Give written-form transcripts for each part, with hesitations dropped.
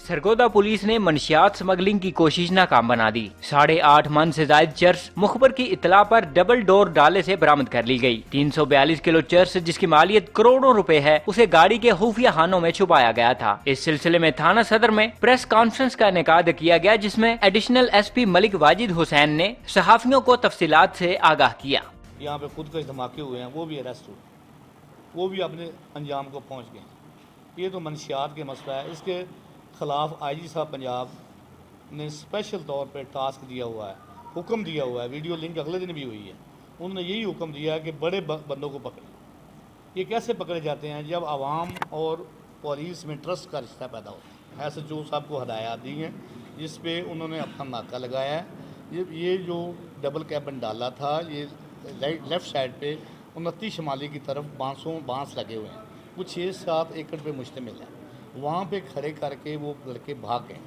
Sargodha police ने मंशियात smuggling की कोशिश नाकाम बना दी। 8.5 मन से जायद चर्स मुखबर की इतला पर डबल डोर डाले से बरामद कर ली गई। 342 किलो चर्स जिसकी मालियत करोड़ों रुपए है, उसे गाड़ी के खुफिया खानों में छुपाया गया था। इस सिलसिले में थाना सदर में प्रेस कॉन्फ्रेंस का इनेकाद किया गया, जिसमें एडिशनल SP मलिक वाजिद हुसैन ने सहाफियों को तफसीलात से आगाह किया। यहाँ पे खुद कश धमाके हुए हैं, वो भी अरेस्ट हुए, वो भी अपने अंजाम को पहुँच गए। ये तो मंशियात के मसला है। इसके खिलाफ IG साहब पंजाब ने स्पेशल तौर पे टास्क दिया हुआ है, हुक्म दिया हुआ है, वीडियो लिंक अगले दिन भी हुई है। उन्होंने यही हुक्म दिया है कि बड़े बंदों को पकड़ें। ये कैसे पकड़े जाते हैं? जब आवाम और पुलिस में ट्रस्ट का रिश्ता पैदा होता है। SHO साहब को हदायत दी हैं, जिस पे उन्होंने अपना नाका लगाया है। ये जो डबल कैबिन डाला था, ये लेफ़्ट साइड पे 29 शमाली की तरफ बांस लगे हुए हैं, वो 6-7 एकड़ पे मुश्तमिल है। वहाँ पे खड़े करके वो लड़के भाग गए,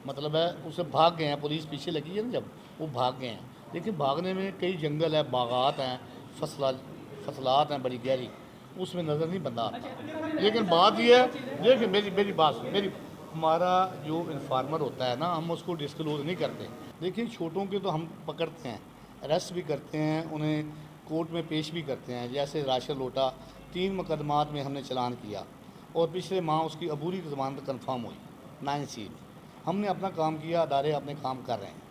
मतलब है उसे भाग गए हैं। पुलिस पीछे लगी है ना, जब वो भाग गए हैं। लेकिन भागने में कई जंगल है, बागात हैं, फसलात हैं बड़ी गहरी, उसमें नज़र नहीं बंदा आता। लेकिन बात ये है, देखिए मेरी हमारा जो इन्फार्मर होता है ना, हम उसको डिस्क्लोज नहीं करते। देखिए छोटों के तो हम पकड़ते हैं, अरेस्ट भी करते हैं, उन्हें कोर्ट में पेश भी करते हैं। जैसे राशिद लोटा 3 मुकदमात में हमने चलान किया और पिछले माह उसकी अबूरी ज़मानत कन्फर्म हुई 9C में। हमने अपना काम किया, अदारे अपने काम कर रहे हैं।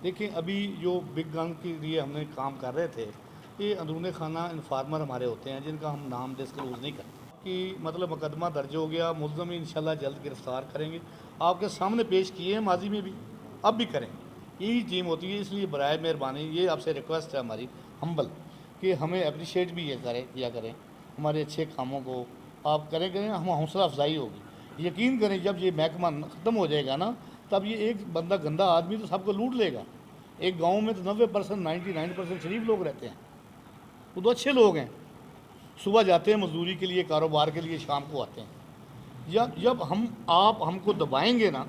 देखिए अभी जो बिग गन के लिए हमने काम कर रहे थे, ये अंदरूनी खाना इन्फार्मर हमारे होते हैं, जिनका हम नाम डिस्क्लोज नहीं करते। कि मतलब मुकदमा दर्ज हो गया, मुल्ज़म इंशाल्लाह जल्द गिरफ़्तार करेंगे। आपके सामने पेश किए हैं, माजी में भी, अब भी करेंगे। यही टीम होती है। इसलिए बराए मेहरबानी ये आपसे रिक्वेस्ट है हमारी हम्बल, कि हमें अप्रिशिएट भी किया करें। हमारे अच्छे कामों को आप करें, हम हौसला अफजाई होगी। यकीन करें, जब ये महकमा ख़त्म हो जाएगा ना, तब ये एक बंदा गंदा आदमी तो सबको लूट लेगा। एक गांव में तो 90% 99% शरीफ लोग रहते हैं, वो तो अच्छे लोग हैं। सुबह जाते हैं मजदूरी के लिए, कारोबार के लिए, शाम को आते हैं। जब आप हमको दबाएंगे ना,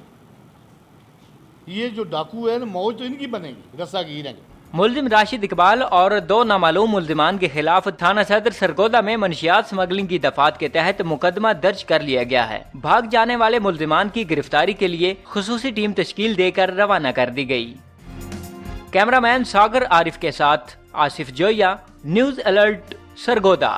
ये जो डाकू है ना, मौज तो इनकी बनेगी, रस्सागीर हैं। मुल्जिम राशिद इकबाल और 2 नामालूम मुल्जिमान के खिलाफ थाना सदर सरगोदा में मंशियात स्मगलिंग की दफात के तहत मुकदमा दर्ज कर लिया गया है। भाग जाने वाले मुल्जिमान की गिरफ्तारी के लिए खुसूसी टीम तश्कील देकर रवाना कर दी गई। कैमरामैन सागर आरिफ के साथ आसिफ जोया, न्यूज़ अलर्ट, सरगोदा।